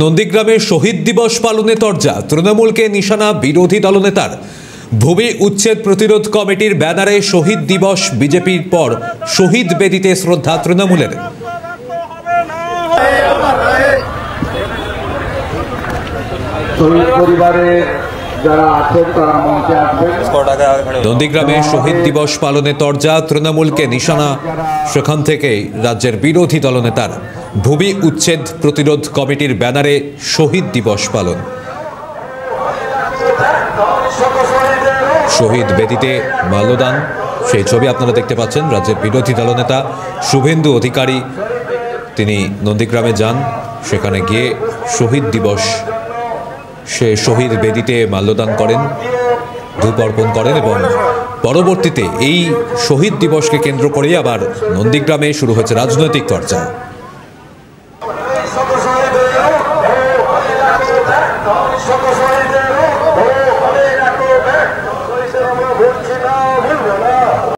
নন্দীগ্রামে শহীদ দিবস পালনে তরজা তৃণমূলকে নিশানা বিরোধী দলনেতার। ভূমি উচ্ছেদ প্রতিরোধ কমিটির ব্যানারে শহীদ দিবস বিজেপির পর শহীদ বেদিতে শ্রদ্ধা তৃণমূলের। নন্দীগ্রামে শহীদ দিবস পালনে তরজা তৃণমূলকে নিশানা, সেখান থেকে রাজ্যের বিরোধী দলনেতার। ভূমি উচ্ছেদ প্রতিরোধ কমিটির ব্যানারে শহীদ দিবস পালন। শহীদ বেদিতে মাল্যদান, সেই ছবি আপনারা দেখতে পাচ্ছেন। রাজ্যের বিরোধী দলনেতা শুভেন্দু অধিকারী তিনি নন্দীগ্রামে যান, সেখানে গিয়ে শহীদ দিবস সে শহীদ বেদিতে মাল্যদান করেন, ধূপ অর্পণ করেন এবং পরবর্তীতে এই শহীদ দিবসকে কেন্দ্র করে আবার নন্দীগ্রামে শুরু হয়েছে রাজনৈতিক চর্চা।